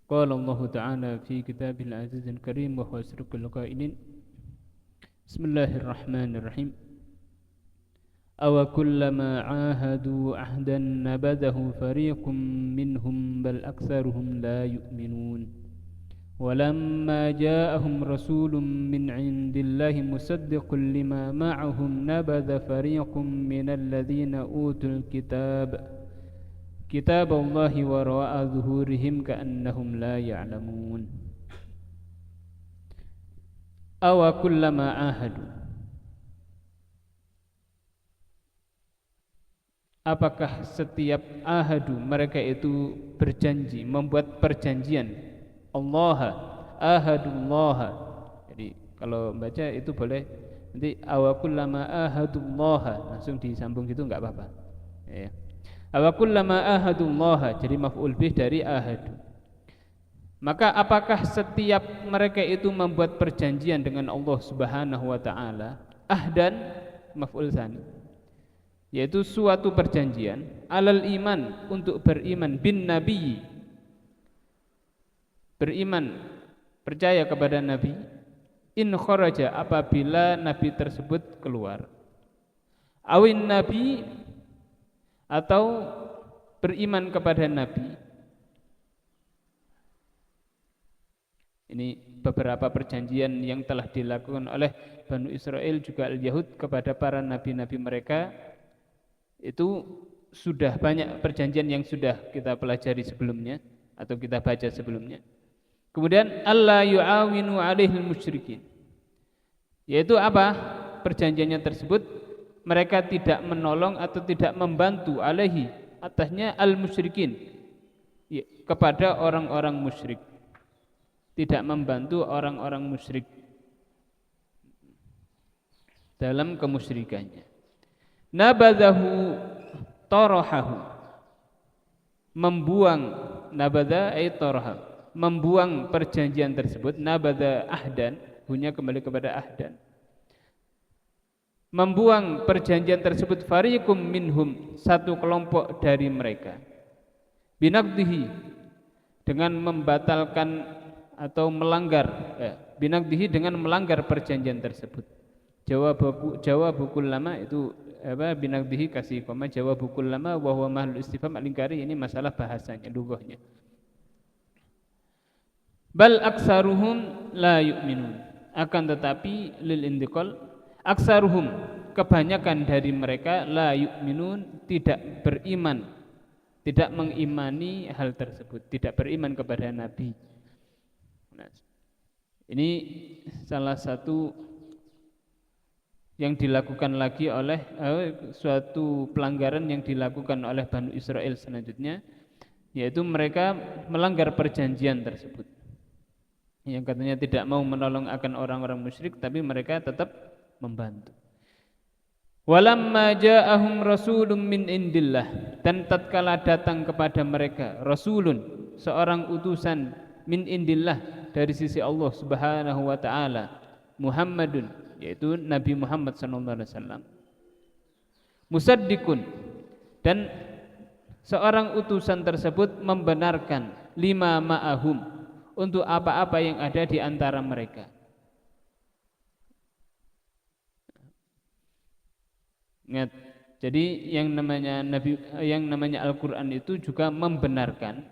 قال الله تعالى في كتابه العزيز الكريم وهو أصدق القائلين بسم الله الرحمن الرحيم أو كلما عاهدوا عهدا نبذه فريق منهم بل أكثرهم لا يؤمنون ولما جاءهم رسول من عند الله مصدق لما معهم نبذ فريق من الذين أوتوا الكتاب كتاب الله وراء ظهورهم كأنهم لا يعلمون أو كلما عاهدوا. Apakah setiap ahadu mereka itu berjanji, membuat perjanjian Allah, ahadullah. Jadi kalau baca itu boleh nanti awakullama ahadullah langsung disambung gitu enggak apa-apa. Ya. Awakullama ahadullah jadi maf'ul bih dari ahadu. Maka apakah setiap mereka itu membuat perjanjian dengan Allah Subhanahu wa taala? Ahdan maf'ul tsani, yaitu suatu perjanjian alal iman untuk beriman bin nabi, beriman percaya kepada nabi, in kharaja apabila nabi tersebut keluar, awin nabi atau beriman kepada nabi. Ini beberapa perjanjian yang telah dilakukan oleh Banu Israel juga al-Yahud kepada para nabi-nabi mereka. Itu sudah banyak perjanjian yang sudah kita pelajari sebelumnya atau kita baca sebelumnya. Kemudian Allah yu'awinu alaihil musyrikin, yaitu apa perjanjiannya tersebut? Mereka tidak menolong atau tidak membantu alaihi atasnya al-musyrikin, kepada orang-orang musyrik, tidak membantu orang-orang musyrik dalam kemusyrikannya. Nabadahu tarahahu, membuang, nabada ay taraha, membuang perjanjian tersebut. Nabada ahdan, punya kembali kepada ahdan, membuang perjanjian tersebut. Fariqum minhum, satu kelompok dari mereka, binaqdihi, dengan membatalkan atau melanggar, binaqdihi dengan melanggar perjanjian tersebut. Jawabu kullama itu binaqdihi kasih koma, jawabu kullama wa huwa mahlul istifham al-inkari, ini masalah bahasanya, lughahnya. Bal aksaruhum la yu'minun, akan tetapi lil indiqal, aksaruhum kebanyakan dari mereka, la yu'minun tidak beriman, tidak mengimani hal tersebut, tidak beriman kepada nabi. Nah, ini salah satu yang dilakukan lagi oleh suatu pelanggaran yang dilakukan oleh Banu Israel selanjutnya, yaitu mereka melanggar perjanjian tersebut, yang katanya tidak mau menolong akan orang-orang musyrik, tapi mereka tetap membantu. Walamma ja'ahum rasulun min indillah, dan tatkala datang kepada mereka rasulun, seorang utusan, min indillah, dari sisi Allah Subhanahu wa taala, Muhammadun, yaitu Nabi Muhammad sallallahu alaihi wasallam, musaddiqun, dan seorang utusan tersebut membenarkan, lima ma'ahum, untuk apa-apa yang ada di antara mereka. Ingat, jadi yang namanya Nabi, yang namanya Al-Qur'an itu juga membenarkan,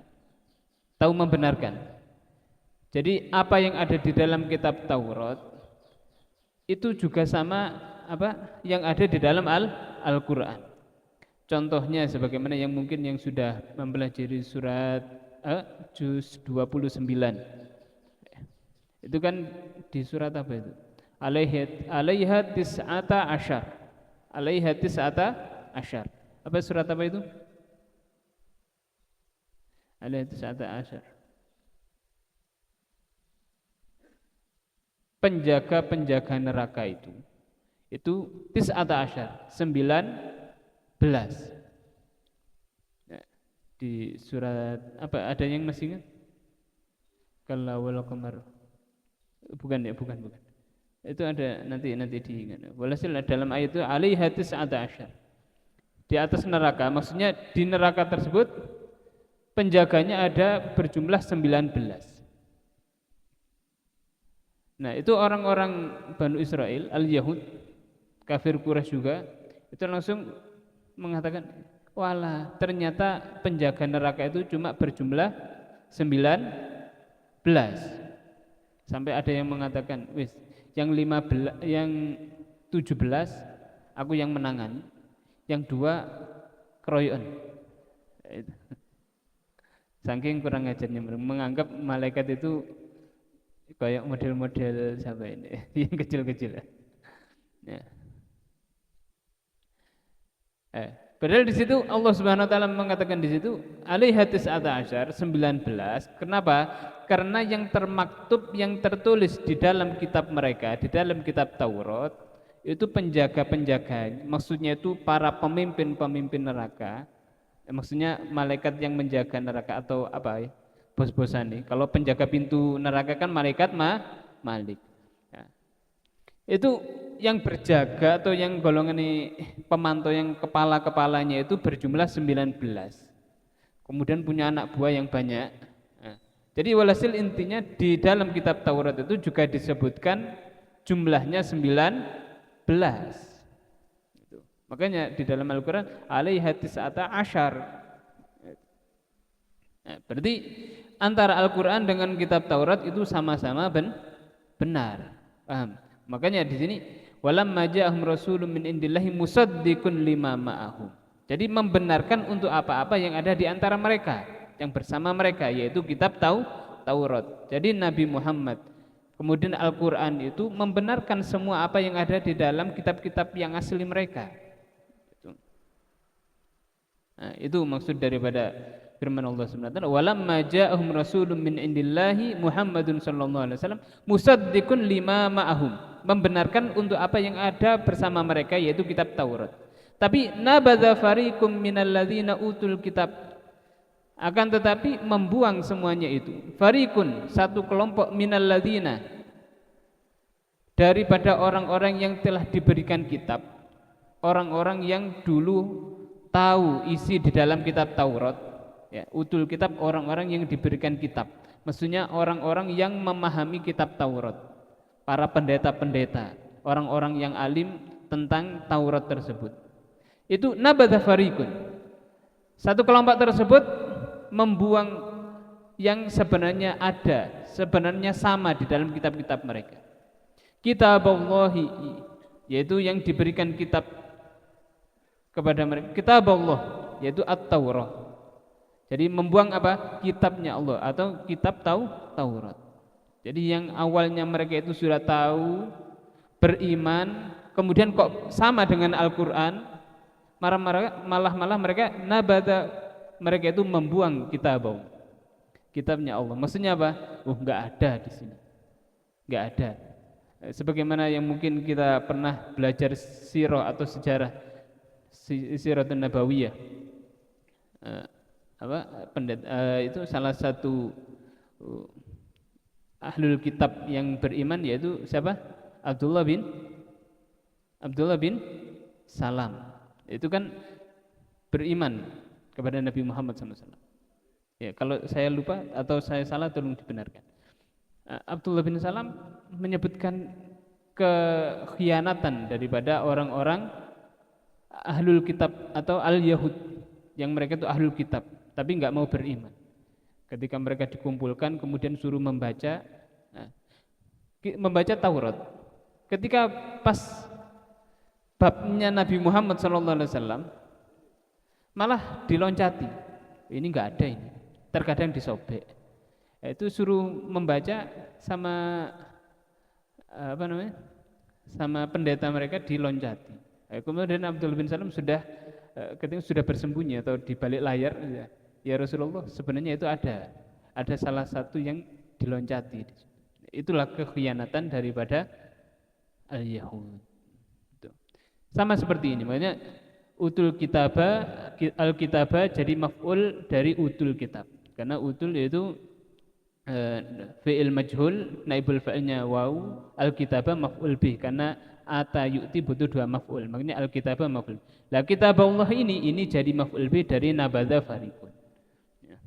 tahu membenarkan. Jadi apa yang ada di dalam kitab Taurat itu juga sama apa yang ada di dalam Al-Qur'an. Contohnya sebagaimana yang mungkin yang sudah mempelajari surat juz 29. Itu kan di surat apa itu? Alaiha tis'ata asyar. Alaiha tis'ata asyar. Apa surat apa itu? Alaiha tis'ata asyar. Penjaga-penjaga neraka itu tis'ata asyar, 19. Di surat apa, ada yang masih ingat? Kalla wal qamar. Bukan ya, bukan. Itu ada nanti diingat. Walhasil dalam ayat itu alaiha tis'ata asyar. Di atas neraka, maksudnya di neraka tersebut penjaganya ada berjumlah 19. Nah, itu orang-orang Banu Israel, al-Yahud, kafir Quraisy juga, itu langsung mengatakan, walah, ternyata penjaga neraka itu cuma berjumlah 19. Sampai ada yang mengatakan, wis, yang 15, yang 17 aku yang menangani, yang 2 keroyokan. Saking kurang ajarnya, menganggap malaikat itu kayak model-model siapa ini yang kecil-kecil ya. Padahal di situ Allah Subhanahu wa taala mengatakan di situ alaiha tis'ata asyar 19. Kenapa? Karena yang termaktub, yang tertulis di dalam kitab mereka, di dalam kitab Taurat itu penjaga-penjaga, maksudnya itu para pemimpin-pemimpin neraka. Maksudnya malaikat yang menjaga neraka atau apa ya? Bos-bosan nih. Kalau penjaga pintu neraka kan malaikat Malik. Ya. Itu yang berjaga atau yang golongan ini pemantau yang kepala-kepalanya itu berjumlah 19. Kemudian punya anak buah yang banyak. Nah, jadi walhasil intinya di dalam kitab Taurat itu juga disebutkan jumlahnya 19. Gitu. Makanya di dalam Al-Qur'an alaiha tis'ata asyar. Nah, berarti antara Al-Qur'an dengan kitab Taurat itu sama-sama benar. Paham? Makanya di sini walamma ja'ahum rasulun min indillahi musaddiqun lima ma'ahum. Jadi membenarkan untuk apa-apa yang ada di antara mereka, yang bersama mereka, yaitu kitab Taurat. Jadi Nabi Muhammad kemudian Al-Qur'an itu membenarkan semua apa yang ada di dalam kitab-kitab yang asli mereka. Nah, itu maksud daripada firman Allah Subhanahu wa taala, walamma ja'ahum rasulun min indillahi Muhammadun sallallahu alaihi wasallam musaddiqun lima ma'ahum, membenarkan untuk apa yang ada bersama mereka, yaitu kitab Taurat. Tapi nabadza fariqum minal ladzina utul kitab, akan tetapi membuang semuanya itu. Fariqun, satu kelompok, minal ladzina, daripada orang-orang yang telah diberikan kitab, orang-orang yang dulu tahu isi di dalam kitab Taurat. Ya, utul kitab, orang-orang yang diberikan kitab. Maksudnya orang-orang yang memahami kitab Taurat, para pendeta-pendeta, orang-orang yang alim tentang Taurat tersebut. Itu nabadza fariqun. Satu kelompok tersebut membuang yang sebenarnya ada, sebenarnya sama di dalam kitab-kitab mereka. Kitaballahi, yaitu yang diberikan kitab kepada mereka. Kitaballah, yaitu At-Taurah. Jadi membuang apa? Kitabnya Allah atau kitab Taurat. Jadi yang awalnya mereka itu sudah tahu, beriman, kemudian kok sama dengan Al-Qur'an, malah mereka nabata, mereka itu membuang kitabnya Allah. Maksudnya apa? Enggak ada di sini. Enggak ada. Sebagaimana yang mungkin kita pernah belajar sirah atau sejarah Siratun Nabawiyah. Itu salah satu ahlul kitab yang beriman, yaitu siapa? Abdullah bin Salam. Itu kan beriman kepada Nabi Muhammad SAW. Ya, kalau saya lupa atau saya salah tolong dibenarkan. Abdullah bin Salam menyebutkan kekhianatan daripada orang-orang ahlul kitab atau al-Yahud, yang mereka itu ahlul kitab tapi enggak mau beriman. Ketika mereka dikumpulkan kemudian suruh membaca Taurat. Ketika pas babnya Nabi Muhammad SAW malah diloncati. Ini enggak ada ini. Terkadang disobek. Itu suruh membaca sama sama pendeta mereka diloncati. Kemudian Abdullah bin Salam ketika sudah bersembunyi atau di balik layar, ya Rasulullah, sebenarnya itu ada salah satu yang diloncati. Itulah kekhianatan daripada al-Yahud. Sama seperti ini, makanya utul kitabah, al-kitabah jadi maf'ul dari utul kitab. Karena utul itu fi'il majhul, naibul fa'ilnya waw, al-kitabah maf'ul bih, karena ata yu'ti butuh 2 maf'ul. Makanya al-kitabah maf'ul. Lah kitabullah ini jadi maf'ul bih dari nabadza fariqun. Ya.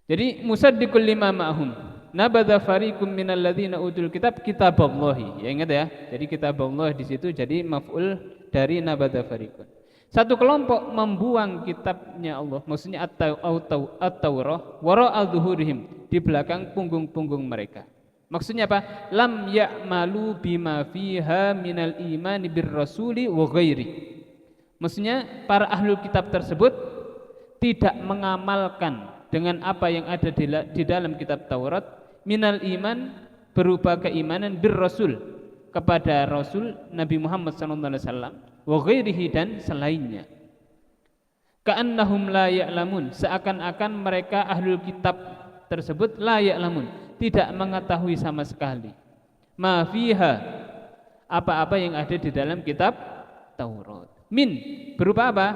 Jadi musaddiqul lima ma'hum. Nabadha fariqum minal ladzina utul kitaballahi. Ya ingat ya. Jadi kitabullah di situ jadi maf'ul dari nabadha fariqun. Satu kelompok membuang kitabnya Allah, maksudnya at-Taurah wara'al zuhurihim, di belakang punggung-punggung mereka. Maksudnya apa? Lam ya'malu bima fiha minal imani bir rasuli wa ghairi. Maksudnya para ahlul kitab tersebut tidak mengamalkan dengan apa yang ada di dalam kitab Taurat minal iman, berupa keimanan bir rasul, kepada Rasul Nabi Muhammad SAW, wa ghairihi, dan selainnya. Ka'annahum la ya'lamun, seakan-akan mereka ahlul kitab tersebut la ya'lamun, tidak mengetahui sama sekali ma fiha, apa-apa yang ada di dalam kitab Taurat. Min, berupa apa?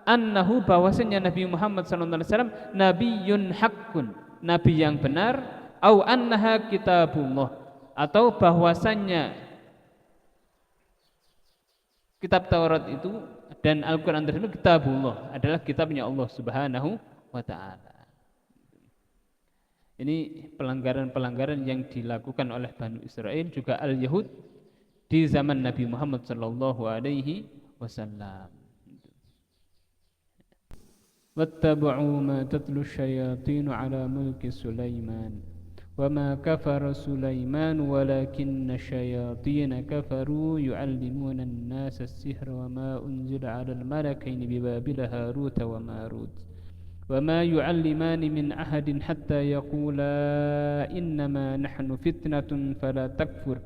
Annahu, bahwasanya Nabi Muhammad SAW nabiyyun haqqun, nabi yang benar, au annaha kitabullah, atau bahwasanya kitab Taurat itu dan Al-Quran tersebut kitabullah, adalah kitabnya Allah Subhanahu wa ta'ala. Ini pelanggaran-pelanggaran yang dilakukan oleh Bani Israel, juga Al-Yahud di zaman Nabi Muhammad sallallahu alaihi wasallam. Wattaba'u ma tatlu syayatin ala mulki Sulaiman وما كفر سليمان ولكن الشياطين كفروا يعلمون الناس السحر وما أنزل على الملكين ببابل هاروت وماروت وما يعلمان من أحد حتى يقولا إنما نحن فتنة فلا تكفر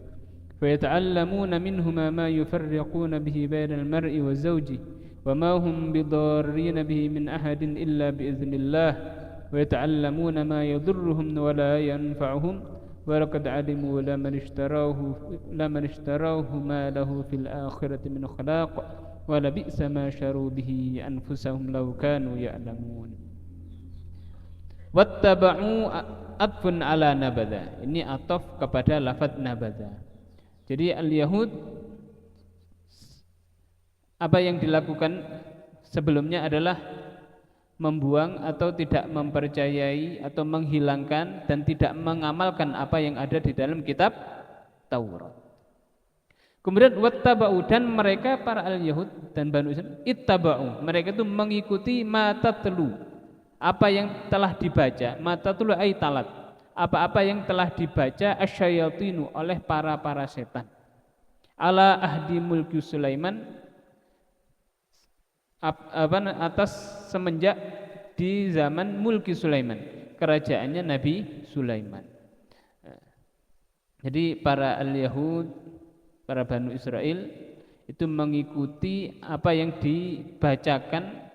فيتعلمون منهما ما يفرقون به بين المرء وزوجه وما هم بضارين به من أحد إلا بإذن الله ويتعلمون ما يضرهم ولا ينفعهم ولقد علموا لمن اشتراه ما له في الآخرة من خلاق ولبئس ما شروا به أنفسهم لو كانوا يعلمون. Wattaba'u atfun ala nabadha, ini ataf kepada lafaz nabadha. Jadi al-Yahud, apa yang dilakukan sebelumnya adalah membuang atau tidak mempercayai atau menghilangkan dan tidak mengamalkan apa yang ada di dalam kitab Taurat. Kemudian wattaba'u, dan mereka para al-Yahud dan Bani Israil ittaba'u, mereka itu mengikuti matatlu, apa yang telah dibaca, matatlu ay talat, apa-apa yang telah dibaca asyayatinu, oleh para setan, ala ahdi mulki Sulaiman, atas semenjak di zaman mulki Sulaiman, kerajaannya Nabi Sulaiman. Jadi para al-Yahud, para Bani Israel itu mengikuti apa yang dibacakan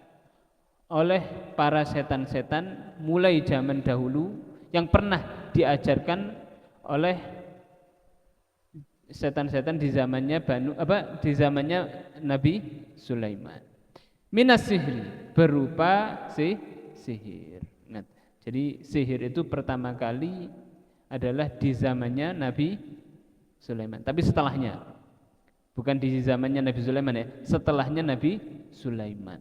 oleh para setan-setan mulai zaman dahulu, yang pernah diajarkan oleh setan-setan di zamannya di zamannya Nabi Sulaiman. Minas sihri, berupa sihir. Nah, jadi sihir itu pertama kali adalah di zamannya Nabi Sulaiman. Tapi setelahnya, bukan di zamannya Nabi Sulaiman ya, setelahnya Nabi Sulaiman.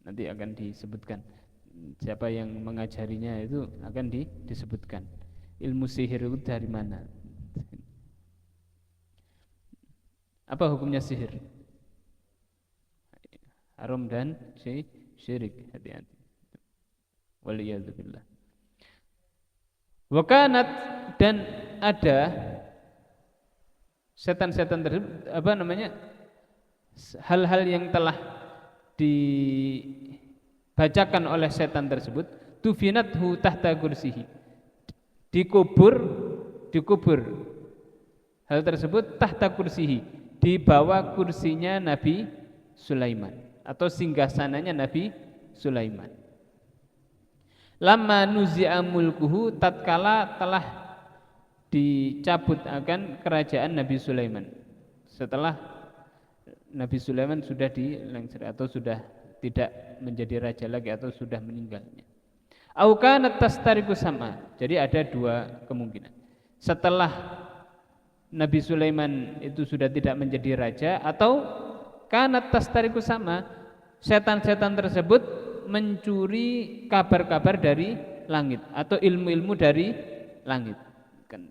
Nanti akan disebutkan siapa yang mengajarinya, itu akan disebutkan. Ilmu sihir itu dari mana? Apa hukumnya sihir? Haram dan syirik, hati-hati. Waliyadzubillah. Wakanat, dan ada setan-setan tersebut, hal-hal yang telah dibacakan oleh setan tersebut, tufinathu tahta kursihi, dikubur hal tersebut tahta kursihi, di bawah kursinya Nabi Sulaiman atau singgasananya Nabi Sulaiman. Lama nuzi'a mulkuhu, tatkala telah dicabut akan kerajaan Nabi Sulaiman, setelah Nabi Sulaiman sudah dilengsir atau sudah tidak menjadi raja lagi atau sudah meninggalnya. Au kanat tastariku sama, jadi ada dua kemungkinan. Setelah Nabi Sulaiman itu sudah tidak menjadi raja, atau kanat tastariku sama, setan-setan tersebut mencuri kabar-kabar dari langit atau ilmu-ilmu dari langit. Kan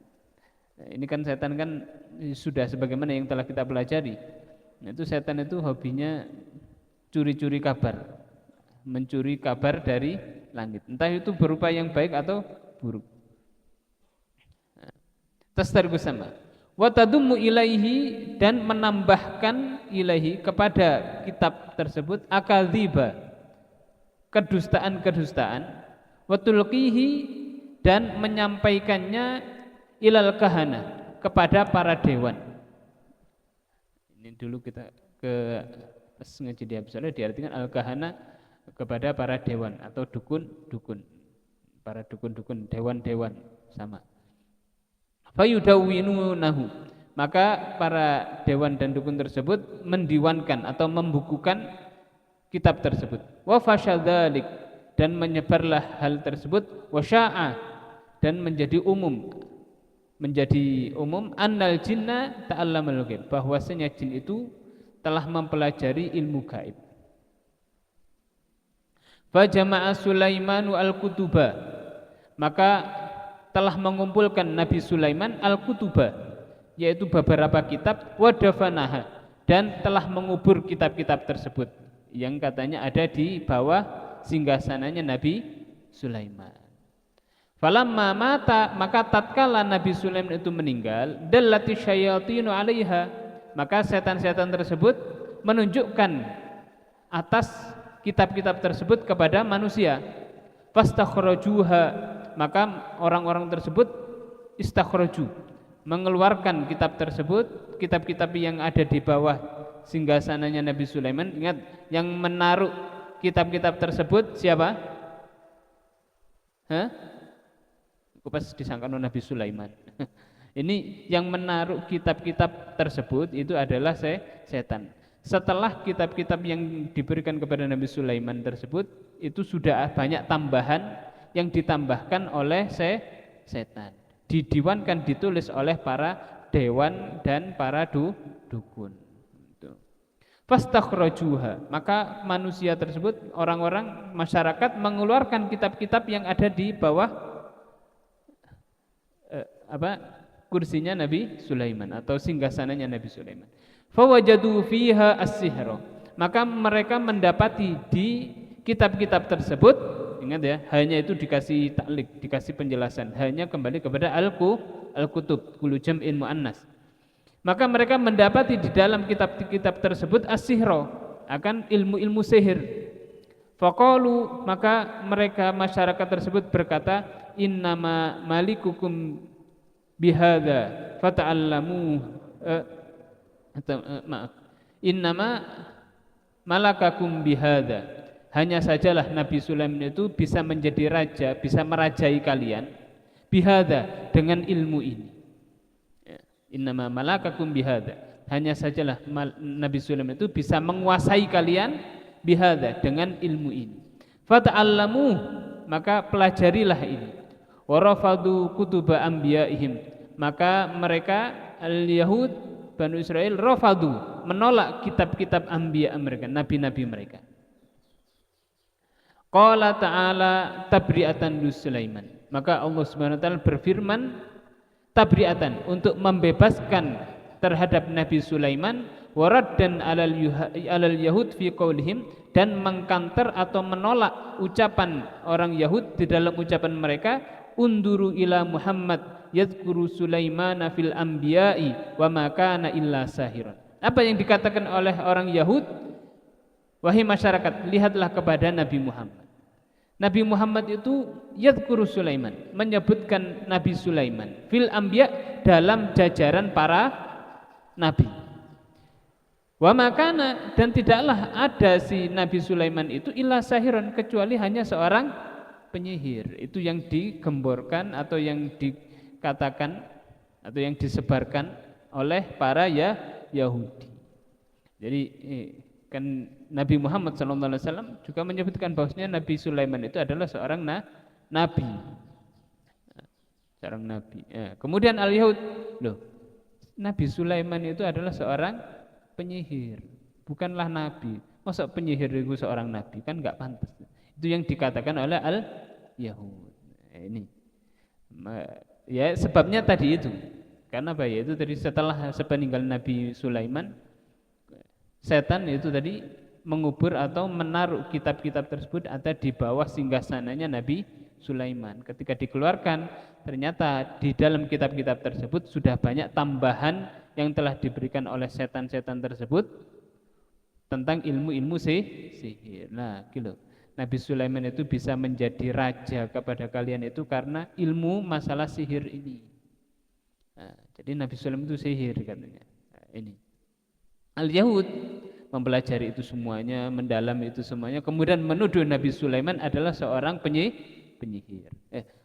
ini kan setan kan sudah sebagaimana yang telah kita pelajari. Nah, itu setan itu hobinya curi-curi kabar, mencuri kabar dari langit. Entah itu berupa yang baik atau buruk. Tastarku sama. Wa tadummu ilaihi, dan menambahkan ilaihi kepada kitab tersebut akadziba, kedustaan-kedustaan, wa tulqihi, dan menyampaikannya ilal kahana, kepada para dewan. Ini dulu kita ke ngaji di Absaleh diartikan al kahana kepada para dewan atau dukun-dukun, para dukun-dukun, dewan-dewan sama. Fayudawwinunahu, maka para dewan dan dukun tersebut mendiwankan atau membukukan kitab tersebut. Wa fasyadzalik, dan menyebarlah hal tersebut. Wa sya'a, dan menjadi umum annal jinna ta'allamal ghaib, bahwasanya jin itu telah mempelajari ilmu gaib. Fa jama'a Sulaimanu al-kutuba, maka telah mengumpulkan Nabi Sulaiman al-kutuba, yaitu beberapa kitab, wadafanaha, dan telah mengubur kitab-kitab tersebut yang katanya ada di bawah singgasananya Nabi Sulaiman. Falamma mata, maka tatkala Nabi Sulaiman itu meninggal, dallati syayatinu 'alaiha, maka setan-setan tersebut menunjukkan atas kitab-kitab tersebut kepada manusia. Fastakhrajuha, maka orang-orang tersebut istakhraju, mengeluarkan kitab tersebut, kitab-kitab yang ada di bawah singgasananya Nabi Sulaiman. Ingat, yang menaruh kitab-kitab tersebut siapa? Pas disangkakan Nabi Sulaiman. Ini yang menaruh kitab-kitab tersebut itu adalah setan. Setelah kitab-kitab yang diberikan kepada Nabi Sulaiman tersebut, itu sudah banyak tambahan yang ditambahkan oleh setan, didiwankan, ditulis oleh para dewan dan para dukun. Fastakhrajuha, maka manusia tersebut, orang-orang masyarakat, mengeluarkan kitab-kitab yang ada di bawah kursinya Nabi Sulaiman atau singgasananya Nabi Sulaiman. Fawajadu fiha as-sihra, maka mereka mendapati di kitab-kitab tersebut, ingat ya, hanya itu dikasih taklik, dikasih penjelasan, hanya kembali kepada al-kutub, kullu jam'in muannas. Maka mereka mendapati di dalam kitab-kitab tersebut as-sihra, akan ilmu-ilmu sihir. Faqalu, maka mereka masyarakat tersebut berkata, innama malikukum bihadza fata'allamu, innama malakakum bihadza, hanya sajalah Nabi Sulaiman itu bisa menjadi raja, bisa merajai kalian, bihadza, dengan ilmu ini. Innama malakakum bihadza, hanya sajalah Nabi Sulaiman itu bisa menguasai kalian, bihadza, dengan ilmu ini. Fata'allamu, maka pelajarilah ini. Warafadu kutuba anbiya'ihim, maka mereka al-Yahud, Banu Israel, rafadu, menolak kitab-kitab anbiya mereka, nabi-nabi mereka. Qala ta'ala tabri'atan li Sulaiman, maka Allah Subhanahu wa taala berfirman tabri'atan, untuk membebaskan terhadap Nabi Sulaiman, waraddan alal yahud fi qaulihim, dan mengkanter atau menolak ucapan orang Yahud di dalam ucapan mereka, unduru ila Muhammad yadhkuru Sulaimana fil anbiya'i wa ma kana illa sahiran. Apa yang dikatakan oleh orang Yahud? Wahai masyarakat, lihatlah kepada Nabi Muhammad. Nabi Muhammad itu yadhkuru Sulaiman, menyebutkan Nabi Sulaiman, fil anbiya, dalam jajaran para nabi. Wa makana, dan tidaklah ada si Nabi Sulaiman itu illa sahiran, kecuali hanya seorang penyihir. Itu yang digemborkan atau yang dikatakan atau yang disebarkan oleh para Yahudi. Jadi kan Nabi Muhammad SAW juga menyebutkan bahwasanya Nabi Sulaiman itu adalah seorang nabi. Seorang nabi. Kemudian al-Yahud, loh, Nabi Sulaiman itu adalah seorang penyihir, bukanlah nabi. Masa penyihir itu seorang nabi? Kan enggak pantas. Itu yang dikatakan oleh al-Yahud. Ini ya sebabnya tadi itu. Karena apa ya? Itu tadi setelah sepeninggal Nabi Sulaiman, setan itu tadi mengubur atau menaruh kitab-kitab tersebut ada di bawah singgasananya Nabi Sulaiman. Ketika dikeluarkan, ternyata di dalam kitab-kitab tersebut sudah banyak tambahan yang telah diberikan oleh setan-setan tersebut tentang ilmu-ilmu sihir. Nah, gitu. Nabi Sulaiman itu bisa menjadi raja kepada kalian itu karena ilmu masalah sihir ini. Nah, jadi Nabi Sulaiman itu sihir katanya. Nah, ini. Al-Yahud mempelajari itu semuanya, mendalam itu semuanya, kemudian menuduh Nabi Sulaiman adalah seorang penyihir.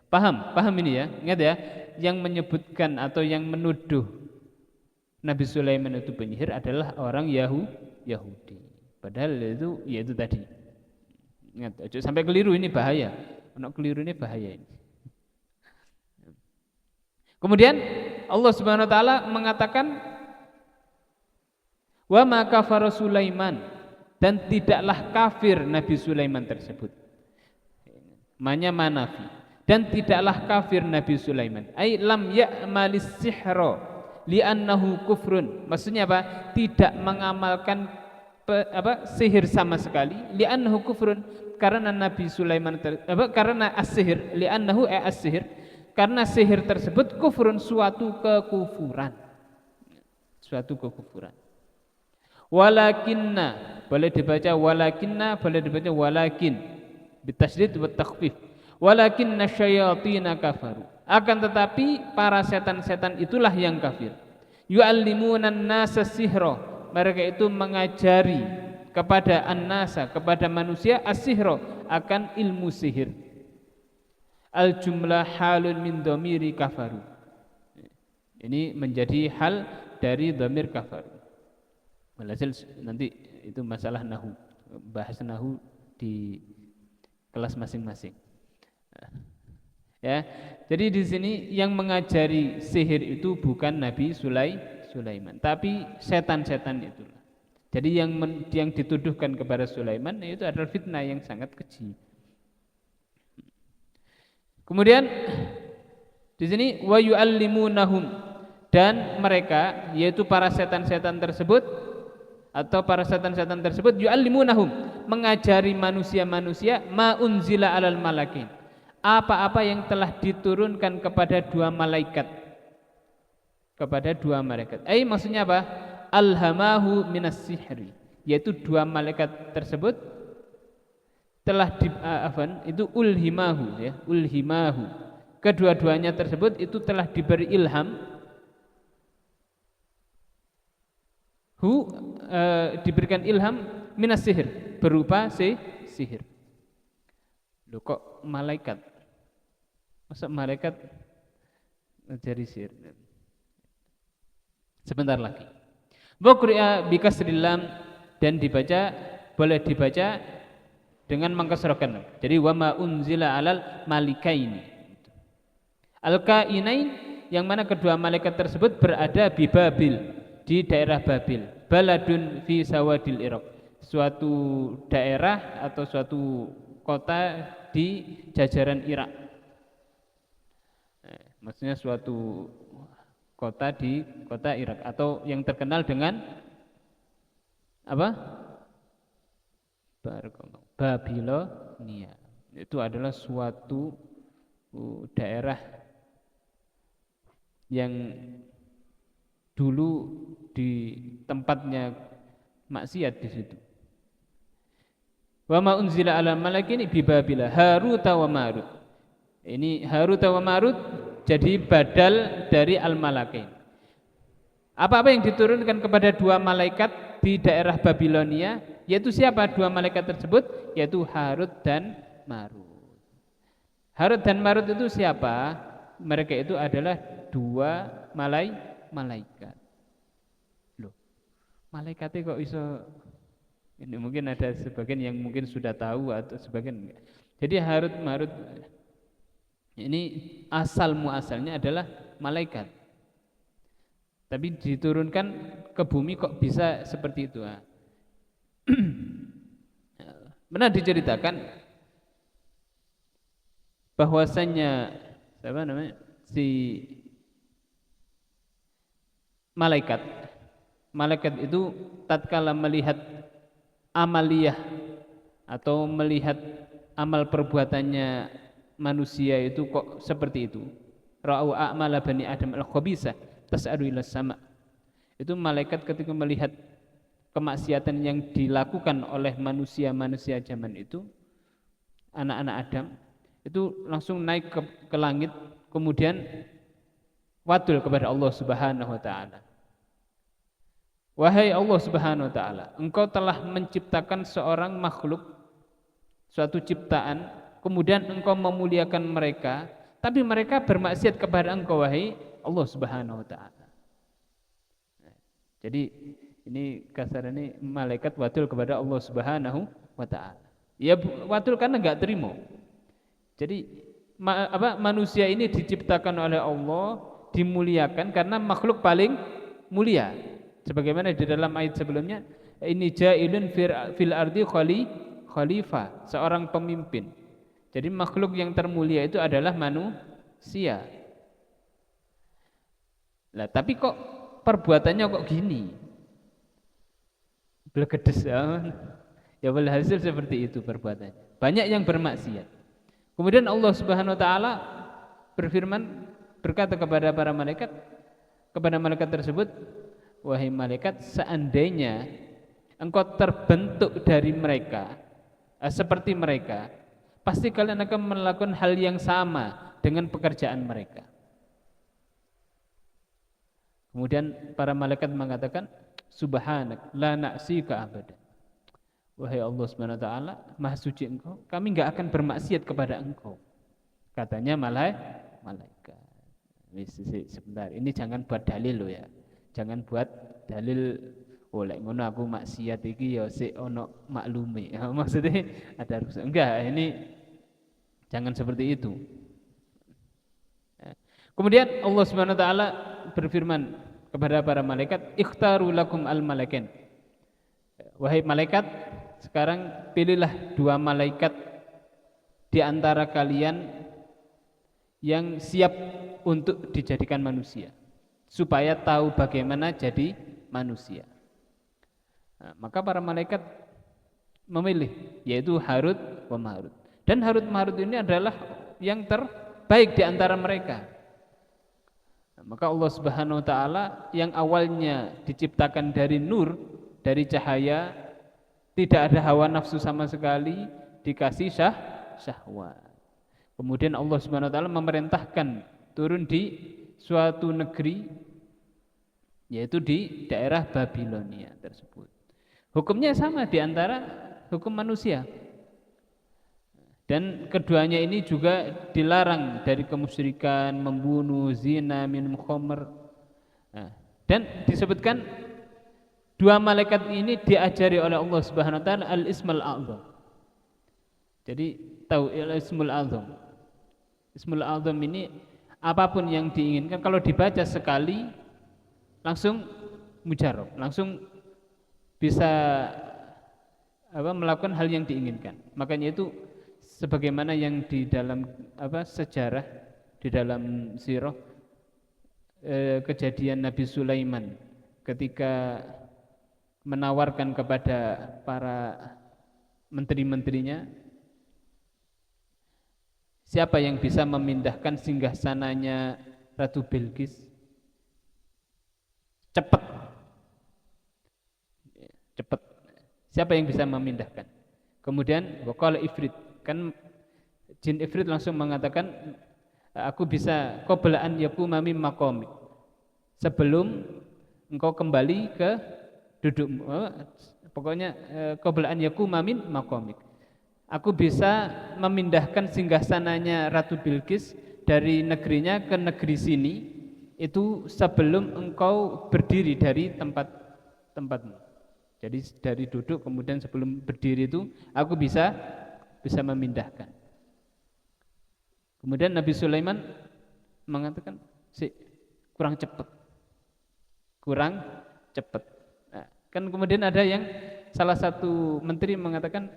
Paham ini ya? Ingat ya, yang menyebutkan atau yang menuduh Nabi Sulaiman itu penyihir adalah orang Yahudi. Padahal itu ya itu tadi. Ingat, sampai keliru ini bahaya. Anak keliru ini bahaya ini. Kemudian Allah Subhanahu wa taala mengatakan wa ma kafara Sulaiman, dan tidaklah kafir Nabi Sulaiman tersebut. Manya manafi, dan tidaklah kafir Nabi Sulaiman. Ai lam ya'malis sihra li'annahu kufrun. Maksudnya apa? Tidak mengamalkan sihir sama sekali, li'annahu kufrun, karena Nabi Sulaiman karena as-sihir, li'annahu as-sihir, karena sihir tersebut kufrun, suatu kekufuran. Suatu kekufuran. Walakinna, boleh dibaca walakinna, boleh dibaca walakin bitasydid wa takhfif. Walakinna syayatina kafaru. Akan tetapi para setan-setan itulah yang kafir. Yu'allimunan nasa sihra. Mereka itu mengajari kepada an-nasa, kepada manusia as-sihra, akan ilmu sihir. Al-jumlah halun min dhamiri kafaru. Ini menjadi hal dari dhamir kafaru. Walhasil nanti itu masalah nahu, bahas nahu di kelas masing-masing. Ya, jadi di sini yang mengajari sihir itu bukan Nabi Sulaiman, tapi setan-setan itulah. Jadi yang dituduhkan kepada Sulaiman itu adalah fitnah yang sangat keji. Kemudian di sini wa yu'allimunahum, dan mereka yaitu para setan-setan tersebut atau para setan-setan tersebut yu'allimunahum, mengajari manusia-manusia ma unzila alal malakin, apa-apa yang telah diturunkan kepada dua malaikat. Kepada dua malaikat. Maksudnya apa? Alhamahu minas sihri, yaitu dua malaikat tersebut telah itu ulhimahu ya, ulhimahu. Kedua-duanya tersebut itu telah diberi ilham diberikan ilham minas sihir, berupa sihir. Loh, kok malaikat? Masa malaikat ngajari sihir? Sebentar lagi. Wa quri'a bi kasril lam, dan dibaca, boleh dibaca dengan mengkasrahkan. Jadi wa ma unzila alal malikaini. Al-kainain, yang mana kedua malaikat tersebut berada di Babil, di daerah Babil. Baladun fi sawadil Iraq, suatu daerah atau suatu kota di jajaran Irak. Maksudnya suatu kota di kota Irak, atau yang terkenal dengan apa? Babilonia. Itu adalah suatu daerah yang dulu di tempatnya maksiat di situ. Wa ma unzila ala malakin bi Babila Harut wa Marut. Ini Harut wa Marut jadi badal dari al-malakin. Apa-apa yang diturunkan kepada dua malaikat di daerah Babilonia, yaitu siapa dua malaikat tersebut? Yaitu Harut dan Marut. Harut dan Marut itu siapa? Mereka itu adalah dua malaikat. Loh, malaikatnya kok iso? Ini mungkin ada sebagian yang mungkin sudah tahu atau sebagian enggak. Jadi Harut Marut ini asal muasalnya adalah malaikat, tapi diturunkan ke bumi kok bisa seperti itu? Benar diceritakan bahwasanya apa namanya si malaikat itu tatkala melihat amaliyah atau melihat amal perbuatannya manusia itu kok seperti itu, ra'au a'mala bani adam al-khabisah tas'adu ila sama, itu malaikat ketika melihat kemaksiatan yang dilakukan oleh manusia zaman itu, anak-anak Adam itu langsung naik ke langit, kemudian wadul kepada Allah Subhanahu wa taala. Wahai Allah Subhanahu wa taala, Engkau telah menciptakan seorang makhluk, suatu ciptaan, kemudian Engkau memuliakan mereka, tapi mereka bermaksiat kepada Engkau wahai Allah Subhanahu wa taala. Jadi ini kasar, ini malaikat wadul kepada Allah Subhanahu wa taala. Ya wadul karena enggak terima. Jadi manusia ini diciptakan oleh Allah, dimuliakan karena makhluk paling mulia. Sebagaimana di dalam ayat sebelumnya, ini ja'ilun fil ardi khalifah, seorang pemimpin. Jadi makhluk yang termulia itu adalah manusia. Lah tapi kok perbuatannya kok gini? Blegedes ya walhasil seperti itu perbuatannya. Banyak yang bermaksiat. Kemudian Allah Subhanahu wa taala berfirman, berkata kepada para malaikat, kepada malaikat tersebut, wahai malaikat, seandainya engkau terbentuk dari mereka, seperti mereka, pasti kalian akan melakukan hal yang sama dengan pekerjaan mereka. Kemudian para malaikat mengatakan, subhanak la na'sika abadan. Wahai Allah Subhanahu wa taala, Maha suci Engkau, kami enggak akan bermaksiat kepada Engkau. Katanya malaikat. Sebentar, ini jangan buat dalil loh ya. Jangan buat dalil oleh ngono aku maksiat iki ya sik ono maklume. Maksudnya ada rusak. Enggak, ini jangan seperti itu. Kemudian Allah Subhanahu wa taala berfirman kepada para malaikat, ikhtaru lakum al-malaikain. Wahai malaikat, sekarang pilihlah 2 malaikat di antara kalian yang siap untuk dijadikan manusia, supaya tahu bagaimana jadi manusia. Nah, maka para malaikat memilih, yaitu Harut wa Marut. Dan Harut Marut ini adalah yang terbaik di antara mereka. Nah, maka Allah Subhanahu wa taala yang awalnya diciptakan dari nur, dari cahaya, tidak ada hawa nafsu sama sekali, dikasih syahwat. Kemudian Allah Subhanahu wa taala memerintahkan turun di suatu negeri, yaitu di daerah Babilonia tersebut. Hukumnya sama di antara hukum manusia. Dan keduanya ini juga dilarang dari kemusyrikan, membunuh, zina, minum khamr. Dan disebutkan 2 malaikat ini diajari oleh Allah Subhanahu wa taala al-ismul a'zam. Jadi tahu al-ismul a'zam. Ismul a'zam ini apapun yang diinginkan kalau dibaca sekali langsung mujarab, langsung bisa melakukan hal yang diinginkan. Makanya itu sebagaimana yang di dalam sejarah, di dalam sirah, kejadian Nabi Sulaiman ketika menawarkan kepada para menteri-menterinya, siapa yang bisa memindahkan singgasananya Ratu Bilqis cepat. Siapa yang bisa memindahkan? Kemudian waqala ifrit, kan jin ifrit langsung mengatakan, aku bisa qabla an yaquma min maqamik, sebelum engkau kembali ke dudukmu. Pokoknya qabla an yaquma min maqamik, aku bisa memindahkan singgasananya Ratu Bilqis dari negerinya ke negeri sini itu sebelum engkau berdiri dari tempatmu. Jadi dari duduk kemudian sebelum berdiri itu aku bisa memindahkan. Kemudian Nabi Sulaiman mengatakan, kurang cepat. Nah, kan kemudian ada yang salah satu menteri mengatakan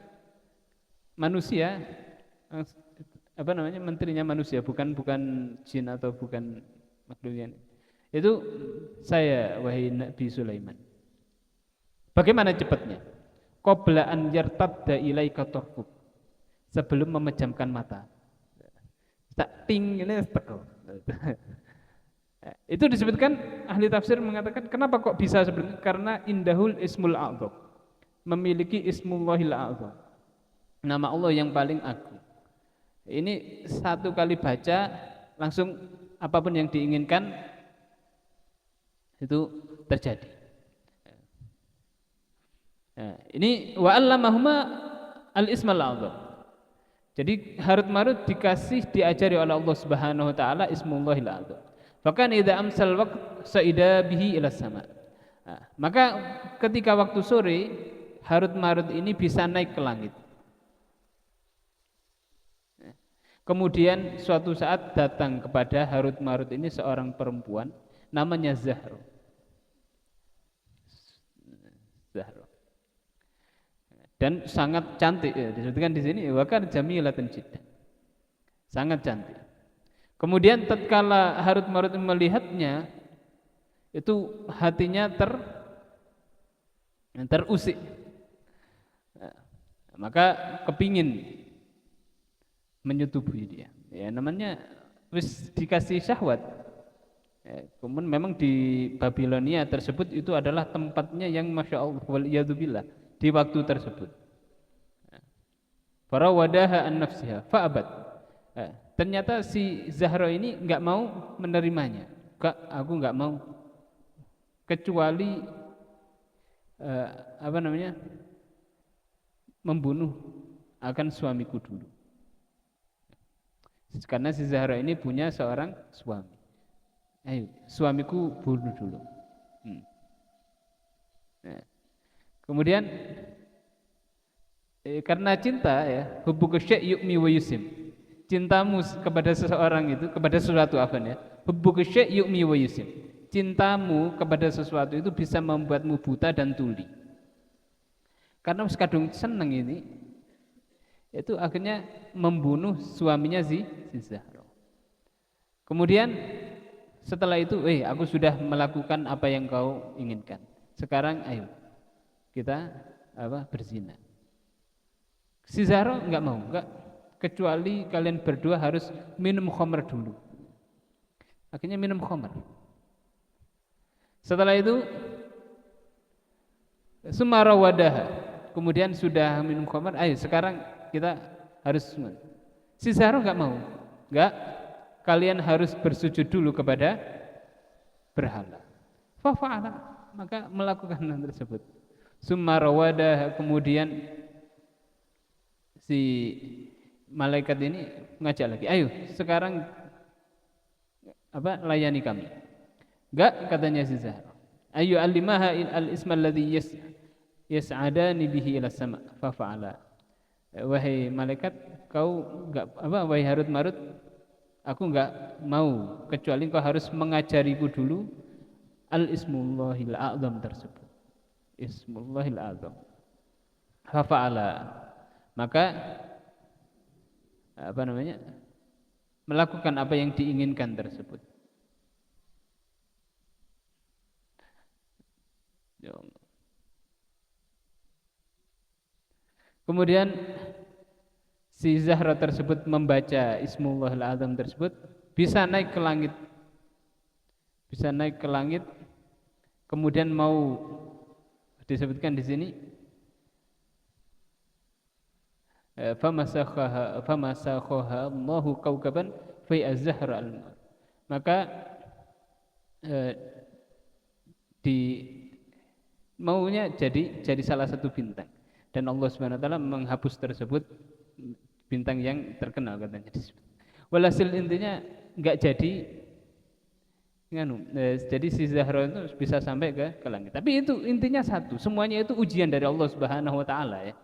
manusia apa namanya, menterinya manusia, bukan jin atau bukan makhluk yang itu saya, wahai Nabi Sulaiman. Bagaimana cepatnya? Qabla an yartadda ilaika tarfuk, sebelum memejamkan mata. Tak ting ini teko. Itu disebutkan ahli tafsir mengatakan kenapa kok bisa sebenarnya, karena indahul ismul a'dzam, memiliki ismullahil a'dzam, nama Allah yang paling agung. Ini satu kali baca langsung apapun yang diinginkan itu terjadi. Nah, ini wa 'allamahuma al-ismal a'dzam. Jadi Harut Marut diajari oleh Allah Subhanahu wa taala ismullahil a'dzam. Bahkan idza amsal waqt sa'ida bihi ila sama. Nah, maka ketika waktu sore Harut Marut ini bisa naik ke langit. Kemudian suatu saat datang kepada Harut Marut ini seorang perempuan namanya Zahra. Dan sangat cantik ya, disebutkan di sini wa kan jamilatan jiddan. Sangat cantik. Kemudian tatkala Harut Marut melihatnya, itu hatinya terusik. Maka kepingin menyetubuhi dia. Ya namanya wis dikasih syahwat. Kemudian memang di Babilonia tersebut itu adalah tempatnya yang masya Allah wal iyadzubillah di waktu tersebut. Farawadaha an nafsiha fa'abat. Ternyata si Zahra ini enggak mau menerimanya. Aku enggak mau, kecuali membunuh akan suamiku dulu. Karena si Zahra ini punya seorang suami. Ayo, suamiku bunuh dulu. Nah, kemudian karena cinta ya, hubbu syai' yu'mi wa yusim. Cintamu kepada seseorang itu, kepada sesuatu ya, hubbu syai' yu'mi wa yusim. Cintamu kepada sesuatu itu bisa membuatmu buta dan tuli. Karena kadung seneng ini, itu akhirnya membunuh suaminya si Zahra. Kemudian setelah itu, aku sudah melakukan apa yang kau inginkan. Sekarang ayo kita berzina. Si Zahra enggak mau, kecuali kalian berdua harus minum khamr dulu. Akhirnya minum khamr. Setelah itu sumara wadaha, kemudian sudah minum khamr, ayo sekarang kita harus. Si Zahra enggak mau. Kalian harus bersujud dulu kepada berhala. Fa fa'ala, maka melakukan hal tersebut. Sumara wadaha, kemudian si malaikat ini ngajak lagi, ayo sekarang layani kami. Katanya si Zahra, ayo alimaha al-isma alladhi yas'adani bihi ila sama fa fa'ala. Wahai malaikat, kau wahai Harut Marut, aku enggak mau kecuali kau harus mengajariku dulu al-ismullahil a'dzam tersebut. Ismullahil a'dzam. Fa fa'ala. Maka melakukan apa yang diinginkan tersebut. Kemudian si Zahra tersebut membaca Ismullahil A'dzam tersebut, bisa naik ke langit, kemudian mau disebutkan di sini famasakhaha Allahu kaukaban fa az-zahra al-mar. Maka maunya jadi salah satu bintang, dan Allah Subhanahu wa taala menghapus tersebut bintang yang terkenal katanya. Walhasil intinya enggak jadi jadi si Zahra itu bisa sampai ke langit. Tapi itu intinya satu, semuanya itu ujian dari Allah Subhanahu wa taala ya.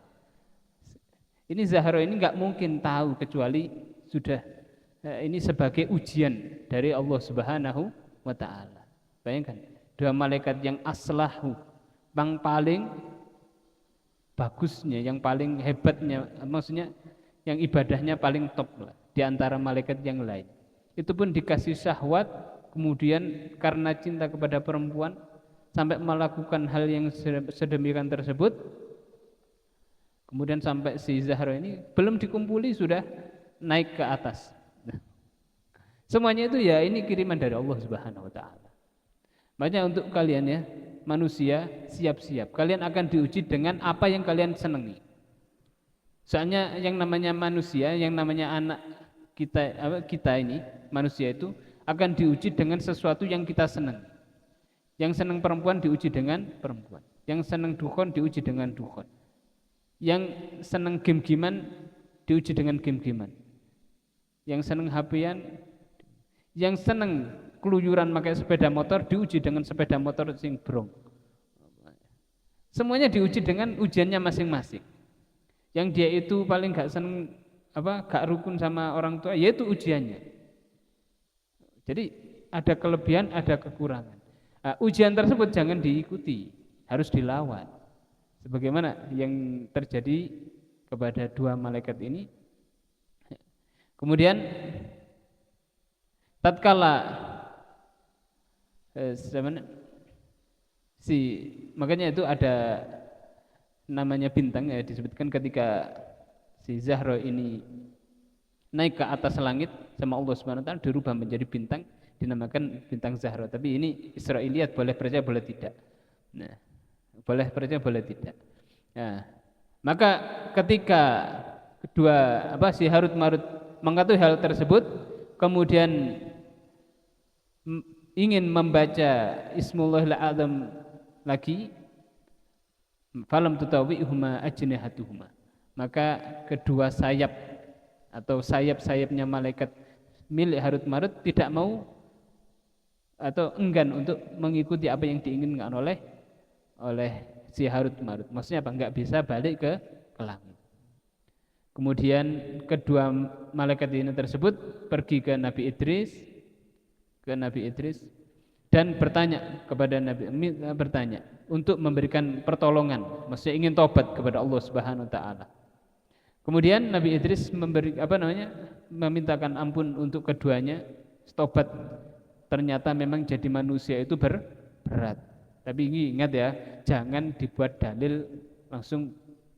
Ini Zahra ini enggak mungkin tahu kecuali sudah ini sebagai ujian dari Allah Subhanahu wa taala. Bayangkan, dua malaikat yang aslahu, yang paling bagusnya, yang paling hebatnya, maksudnya yang ibadahnya paling top lah, di antara malaikat yang lain. Itu pun dikasih syahwat, kemudian karena cinta kepada perempuan sampai melakukan hal yang sedemikian tersebut. Kemudian sampai si Zahra ini belum dikumpuli sudah naik ke atas. Semuanya itu ya ini kiriman dari Allah Subhanahu wa taala. Makanya untuk kalian ya, manusia siap-siap. Kalian akan diuji dengan apa yang kalian senangi. Soalnya yang namanya manusia, yang namanya anak kita ini, manusia itu akan diuji dengan sesuatu yang kita senang. Yang senang perempuan diuji dengan perempuan. Yang senang dukhon diuji dengan dukhon. Yang senang game-giman diuji dengan game-giman. Yang senang HP-an, yang senang keluyuran pakai sepeda motor diuji dengan sepeda motor sing brong. Semuanya diuji dengan ujiannya masing-masing. Yang dia itu paling gak senang gak rukun sama orang tua, yaitu ujiannya. Jadi ada kelebihan, ada kekurangan. Ujian tersebut jangan diikuti, harus dilawan. Sebagaimana yang terjadi kepada dua malaikat ini. Kemudian tatkala makanya itu ada namanya bintang ya, disebutkan ketika si Zahra ini naik ke atas langit sama Allah Subhanahu wa taala dirubah menjadi bintang, dinamakan bintang Zahra. Tapi ini Israiliyat, boleh percaya boleh tidak. Nah, boleh percaya boleh tidak. Nah, maka ketika kedua si Harut Marut mengetahui hal tersebut, kemudian ingin membaca Ismullahil A'zam lagi, falam tutawi'huma ajnihatuhuma, maka kedua sayap atau sayap-sayapnya malaikat milik Harut Marut tidak mau atau enggan untuk mengikuti apa yang diinginkan oleh si Harut Marut. Maksudnya apa? Enggak bisa balik ke langit. Kemudian kedua malaikat ini tersebut pergi ke Nabi Idris dan bertanya kepada Nabi, untuk memberikan pertolongan, maksudnya ingin taubat kepada Allah Subhanahu wa taala. Kemudian Nabi Idris memintakan ampun untuk keduanya, taubat. Ternyata memang jadi manusia itu berat. Tapi ingat ya, jangan dibuat dalil langsung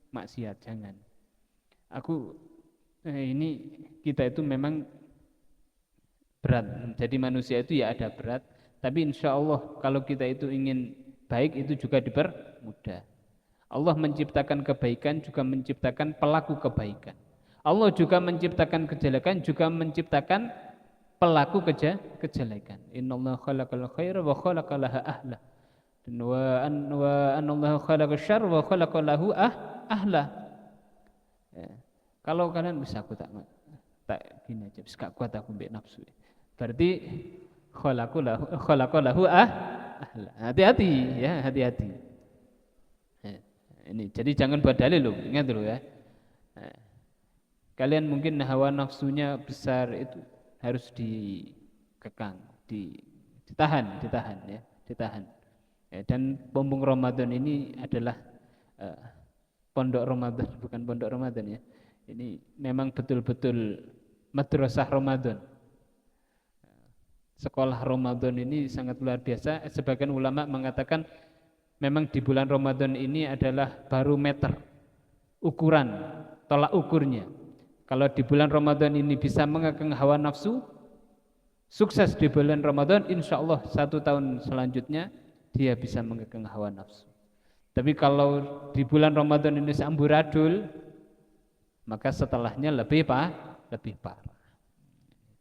maksiat, jangan. Kita itu memang berat. Jadi manusia itu ya ada berat, tapi insya Allah kalau kita itu ingin baik itu juga dipermudah. Allah menciptakan kebaikan juga menciptakan pelaku kebaikan. Allah juga menciptakan kejelekan juga menciptakan pelaku kejelekan. Innallaha khalaqal khaira wa khalaqa laha ahla. Wa anallaha khalaqa syarra wa khalaqa lahu ahla. Ya. Kalau kalian bisa aku tak gini aja, gak kuat aku mbek nafsu. Berarti khalaqa lahu ahla. Hati-hati ya, hati-hati. Ini jadi jangan buat dalil loh, ingat dulu ya. Kalian mungkin hawa nafsunya besar, itu harus dikekang, ditahan ya, ditahan. Dan pompong Ramadan ini adalah pondok Ramadan, bukan pondok Ramadan ya. Ini memang betul-betul madrasah Ramadan. Sekolah Ramadan ini sangat luar biasa. Sebagian ulama mengatakan memang di bulan Ramadan ini adalah barometer, ukuran, tolak ukurnya. Kalau di bulan Ramadan ini bisa mengekang hawa nafsu, sukses di bulan Ramadan, insya Allah 1 tahun selanjutnya dia bisa mengekang hawa nafsu. Tapi kalau di bulan Ramadan ini amburadul, maka setelahnya lebih parah.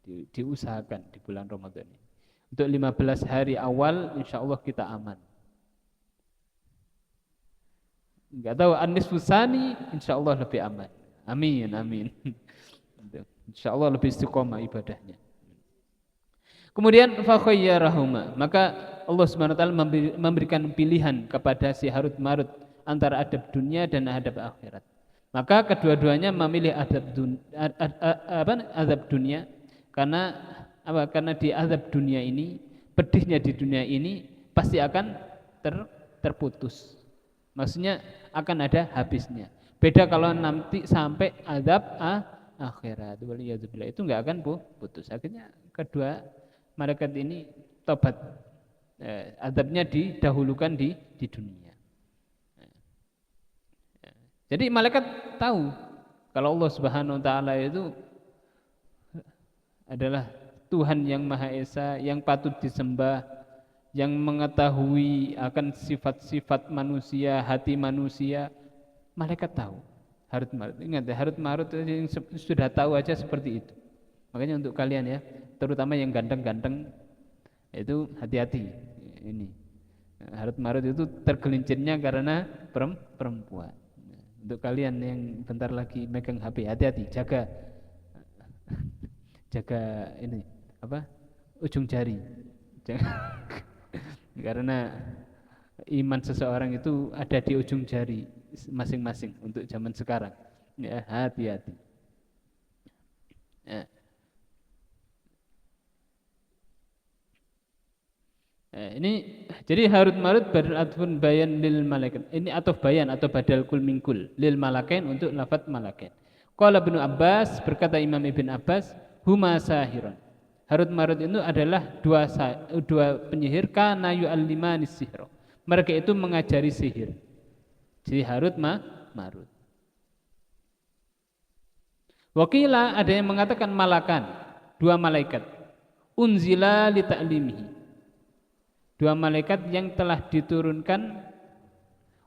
Diusahakan di bulan Ramadan ini. Untuk 15 hari awal insya Allah kita aman. Enggak tahu an-nisfu tsani insya Allah lebih aman. Amin. Insya Allah lebih istiqomah ibadahnya. Kemudian fa khayyarahuma, maka Allah Subhanahu wa taala memberikan pilihan kepada si Harut Marut antara adab dunia dan adab akhirat. Maka kedua-duanya memilih azab dunia karena di azab dunia ini, pedihnya di dunia ini pasti akan terputus. Maksudnya akan ada habisnya. Beda kalau nanti sampai azab akhirat. Waliyadzubillah, itu enggak akan putus. Akhirnya kedua malaikat ini tobat, azabnya didahulukan di dunia. Jadi malaikat tahu kalau Allah Subhanahu wa taala itu adalah Tuhan yang Maha Esa, yang patut disembah, yang mengetahui akan sifat-sifat manusia, hati manusia. Malaikat tahu. Harut marut. Ingat ya, harut marut yang sudah tahu aja seperti itu. Makanya untuk kalian ya, terutama yang ganteng-ganteng, itu hati-hati. Ini harut marut itu tergelincirnya karena perempuan. Untuk kalian yang bentar lagi megang HP, hati-hati, jaga ini ujung jari. Karena iman seseorang itu ada di ujung jari masing-masing untuk zaman sekarang. Ya, hati-hati. Ya. Ini jadi harut marut beratfun bayan lil malaikat. Ini atau bayan atau badal kul mingkul lil malakain untuk lafaz malakain. Qala Ibnu Abbas, berkata Imam Ibn Abbas, huma sahirun. Harut marut itu adalah dua penyihir, kana yu'allimani sihra. Mereka itu mengajari sihir. Jadi harut marut. Wakila, ada yang mengatakan malakan, dua malaikat. Unzila li ta'limihi. Dua malaikat yang telah diturunkan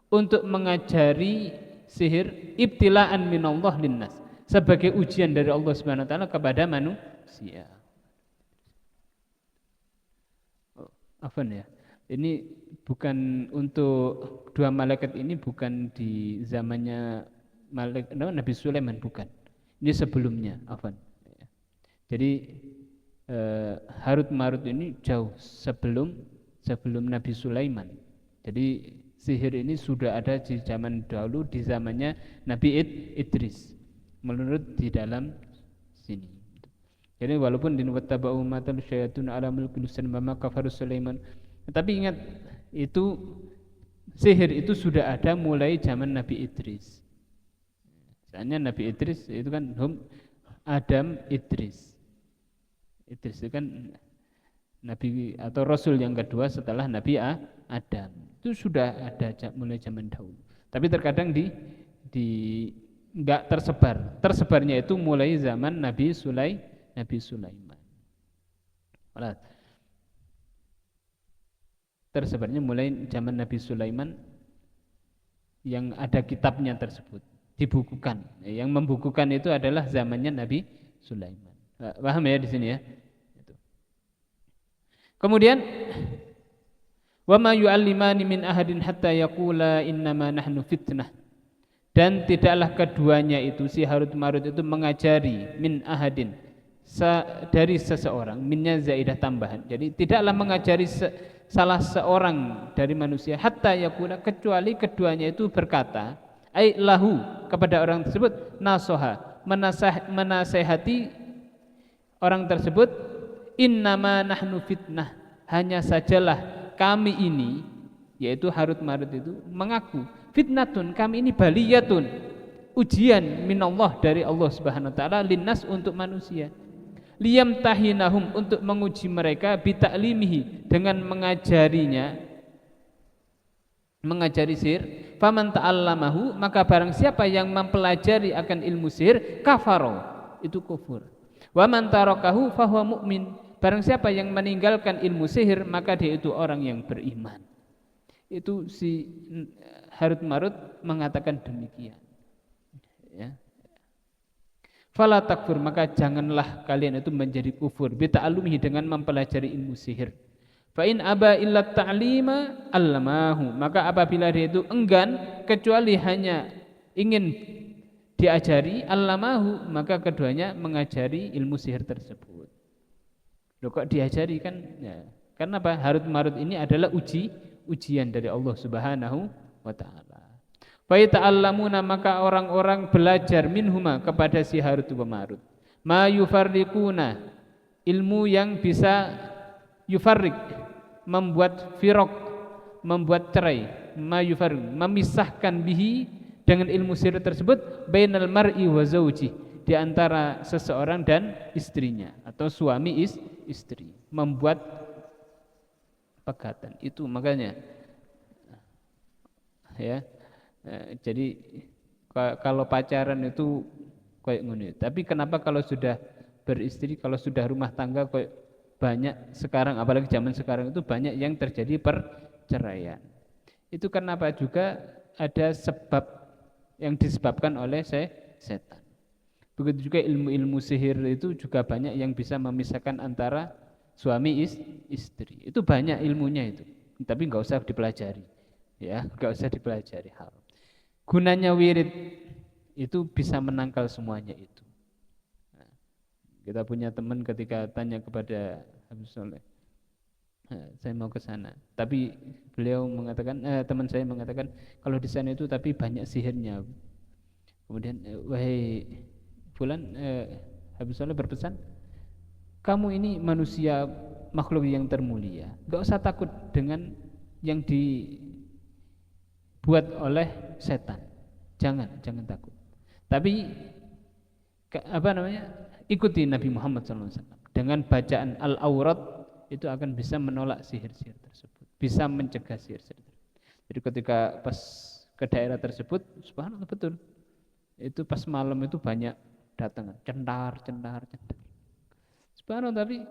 untuk mengajari sihir, ibtilaan minallah linnas, sebagai ujian dari Allah Subhanahu wa taala kepada manusia. Afwan ya. Ini bukan untuk dua malaikat ini, bukan di zamannya Nabi Sulaiman, bukan. Ini sebelumnya, afwan. Jadi harut marut ini jauh sebelum Nabi Sulaiman. Jadi sihir ini sudah ada di zaman dahulu, di zamannya Nabi Idris. Menurut di dalam sini. Jadi walaupun din wattaba'u matal syaitan ala mulki Sulaiman kafar Sulaiman. Tapi ingat, itu sihir itu sudah ada mulai zaman Nabi Idris. Misalnya Nabi Idris itu kan Adam Idris. Idris itu kan Nabi atau Rasul yang kedua setelah Nabi Adam. Itu sudah ada mulai zaman dahulu. Tapi terkadang enggak tersebar. Tersebarnya itu mulai zaman Nabi Sulaiman. Tersebarnya mulai zaman Nabi Sulaiman yang ada kitabnya tersebut, dibukukan. Yang membukukan itu adalah zamannya Nabi Sulaiman. Paham ya di sini ya? Kemudian wa ma yu'allimani min ahadin hatta yaqula innama nahnu fitnah. Dan tidaklah keduanya itu, si Harut Marut itu, mengajari min ahadin, dari seseorang, minnya zaidah tambahan. Jadi tidaklah mengajari salah seorang dari manusia hatta yaqula, kecuali keduanya itu berkata, ai lahu, kepada orang tersebut, nasoha, menasehati orang tersebut, innama nahnu fitnah, hanya sajalah kami ini, yaitu Harut Marut itu, mengaku fitnatun, kami ini baliyatun, ujian minallah, dari Allah Subhanahu wa taala, linnas, untuk manusia, liyamtahinahum, untuk menguji mereka, bita'limihi, dengan mengajari sihir, faman ta'allamahu, maka barang siapa yang mempelajari akan ilmu sihir, kafaro, itu kufur, wa man tarakahu fahuwa mu'min, barang siapa yang meninggalkan ilmu sihir, maka dia itu orang yang beriman. Itu si Harut Marut mengatakan demikian. Ya. Fala takfur, maka janganlah kalian itu menjadi kufur, bita'alumihi, dengan mempelajari ilmu sihir. Fa in aba illa ta'lima allamahu, maka apabila dia itu enggan kecuali hanya ingin diajari, allamahu, maka keduanya mengajari ilmu sihir tersebut. Loh, kok diajari kan? Ya. Karena apa? Harut Marut ini adalah ujian dari Allah Subhanahu wa taala. Fa yata'allamuna, maka orang-orang belajar minhuma, kepada si Harut wa Marut, ma yufarriquna, ilmu yang bisa yufarriq, membuat firaq, membuat cerai, ma yufarriq, memisahkan bihi, dengan ilmu sihir tersebut, bainal mar'i wa zauji, di antara seseorang dan istrinya atau suami istri, membuat pegatan. Itu makanya ya. Jadi kalau pacaran itu kayak ngono. Tapi kenapa kalau sudah beristri, kalau sudah rumah tangga kayak banyak sekarang, apalagi zaman sekarang itu banyak yang terjadi perceraian. Itu kenapa juga ada sebab yang disebabkan oleh setan. Begitu juga ilmu-ilmu sihir itu juga banyak yang bisa memisahkan antara suami istri. Itu banyak ilmunya itu, tapi nggak usah dipelajari, ya, nggak usah dipelajari hal. Gunanya wirid itu bisa menangkal semuanya itu. Nah, kita punya teman ketika tanya kepada Habib Soleh, saya mau ke sana, tapi beliau mengatakan, teman saya mengatakan kalau di sana itu tapi banyak sihirnya. Kemudian wahai Fulan, Habib Soleh berpesan, kamu ini manusia makhluk yang termulia, gak usah takut dengan yang dibuat oleh setan. Jangan takut. Tapi ikuti Nabi Muhammad SAW. Dengan bacaan al-aurat itu akan bisa menolak sihir-sihir tersebut, bisa mencegah sihir-sihir tersebut. Jadi ketika pas ke daerah tersebut, subhanallah betul, itu pas malam itu banyak datangan, centar. Subhanallah, tapi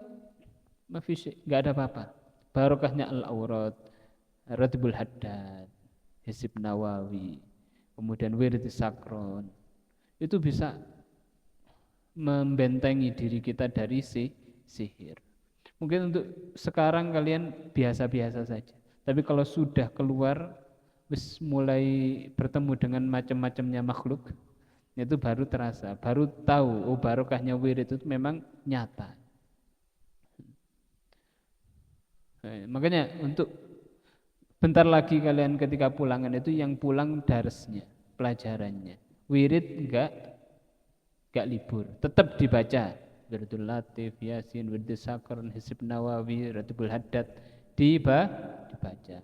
nggak ada apa-apa. Barokahnya al-aurat, Ratibul Haddad, Hisib Nawawi, kemudian Wirid Sakron, itu bisa membentengi diri kita dari sihir. Mungkin untuk sekarang kalian biasa-biasa saja, tapi kalau sudah keluar, mulai bertemu dengan macam-macamnya makhluk, itu baru terasa, baru tahu, oh barokahnya wirid itu memang nyata. Makanya untuk bentar lagi kalian ketika pulangan itu yang pulang darsnya, pelajarannya. Wirid enggak libur, tetap dibaca. Wiridul Latif, Yasin, Wirid Sakron, Hisib Nawawi, Ratibul Haddad dibaca.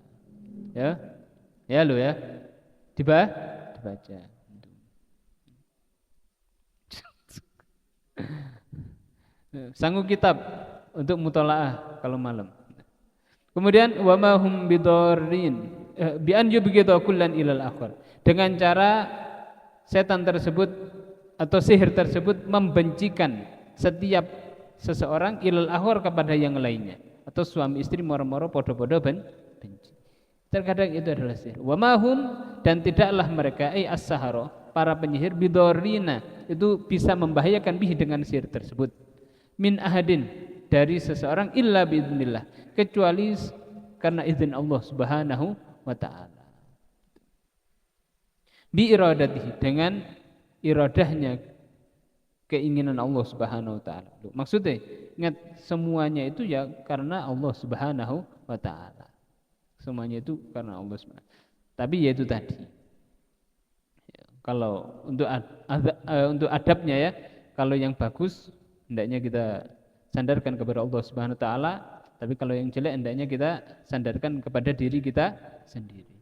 Ya. Ya lo ya. Dibaca. Sanggup kitab untuk mutolaah kalau malam. Kemudian wa ma hum bidarrin bi an yubghidu kullan ilal akhir. Dengan cara setan tersebut atau sihir tersebut membencikan setiap seseorang ilal akhir kepada yang lainnya, atau suami istri moro-moro podo-podo benci. Terkadang itu adalah sihir. Wa ma hum, dan tidaklah mereka as-sahara, para penyihir, bidarrina, itu bisa membahayakan bihi dengan sihir tersebut, min ahadin, dari seseorang, illa biidznillah, kecuali karena izin Allah Subhanahu wa taala. Bi iradatihi, dengan iradahnya, keinginan Allah Subhanahu wa taala. Maksudnya ingat, semuanya itu ya karena Allah Subhanahu wa taala. Semuanya itu karena Allah Subhanahu. Tapi ya itu tadi. Kalau untuk adabnya ya, kalau yang bagus hendaknya kita sandarkan kepada Allah Subhanahu wa taala, tapi kalau yang jelek hendaknya kita sandarkan kepada diri kita sendiri.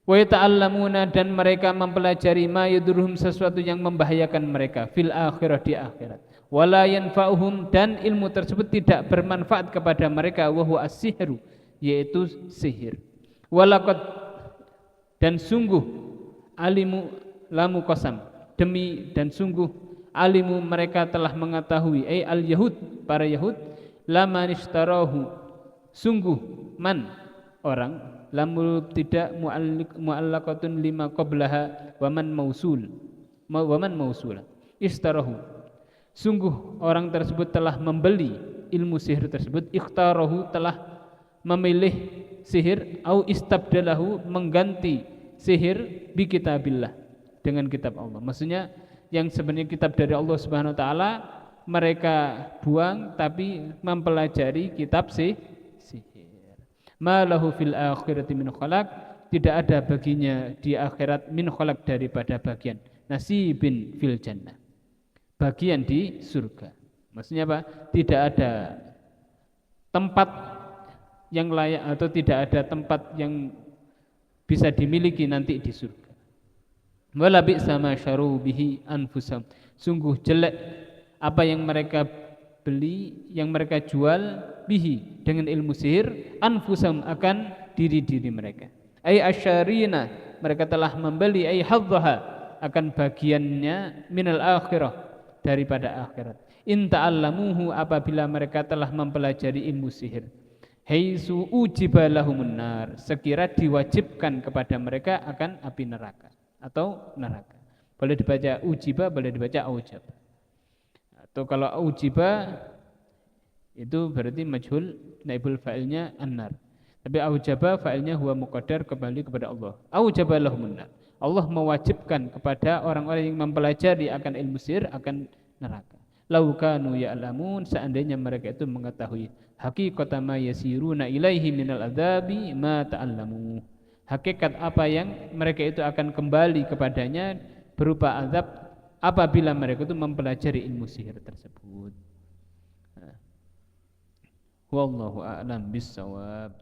Wa yata'allamuna, dan mereka mempelajari ma yadurhum, sesuatu yang membahayakan mereka, fil akhirah, di akhirat. Wala yanfa'uhum, dan ilmu tersebut tidak bermanfaat kepada mereka, wa huwa as-sihru, yaitu sihir. Walaqad, dan sungguh, alimu, lamu qasam, demi dan sungguh, alimu, mereka telah mengetahui, al-yahud, para Yahud, laman ishtarahu, sungguh, man, orang, lamu tidak mu'allaqatun lima qablaha wa man mausula istarahu, sungguh orang tersebut telah membeli ilmu sihir tersebut, ikhtarahu, telah memilih sihir, au istabdalahu, mengganti sihir, bi kitabillah, dengan kitab Allah. Maksudnya yang sebenarnya kitab dari Allah Subhanahu wa taala mereka buang, tapi mempelajari kitab sihir. Ma lahu fil akhirati min khalaq, tidak ada baginya di akhirat min khalaq, daripada bagian, nasibin fil jannah, bagian di surga. Maksudnya apa? Tidak ada tempat yang layak atau tidak ada tempat yang bisa dimiliki nanti di surga. Wala bi'sa ma syaru bihi anfusahum. Sungguh jelek apa yang mereka beli, yang mereka jual bihi dengan ilmu sihir, anfusahum akan diri-diri mereka. Ai asyarina, mereka telah membeli ai hadzaha akan bagiannya minal akhirah, daripada akhirat. In ta'allamuhu, apabila mereka telah mempelajari ilmu sihir. Haitsu ujiba lahumun nar, sekira diwajibkan kepada mereka akan api neraka atau neraka. Boleh dibaca ujiba, boleh dibaca aujab. Atau kalau ujiba itu berarti majhul, naibul fa'ilnya annar. Tapi aujaba fa'ilnya huwa muqaddar, kembali kepada Allah. Aujaba lahumun nar. Allah mewajibkan kepada orang-orang yang mempelajari akan ilmu sihir akan neraka. Lau kanu ya'lamun, seandainya mereka itu mengetahui haqiqata ma yasiruna ilaihi minal adzabi ma ta'allamu. Hakikat apa yang mereka itu akan kembali kepadanya berupa azab apabila mereka itu mempelajari ilmu sihir tersebut. Wallahu a'lam bissawab.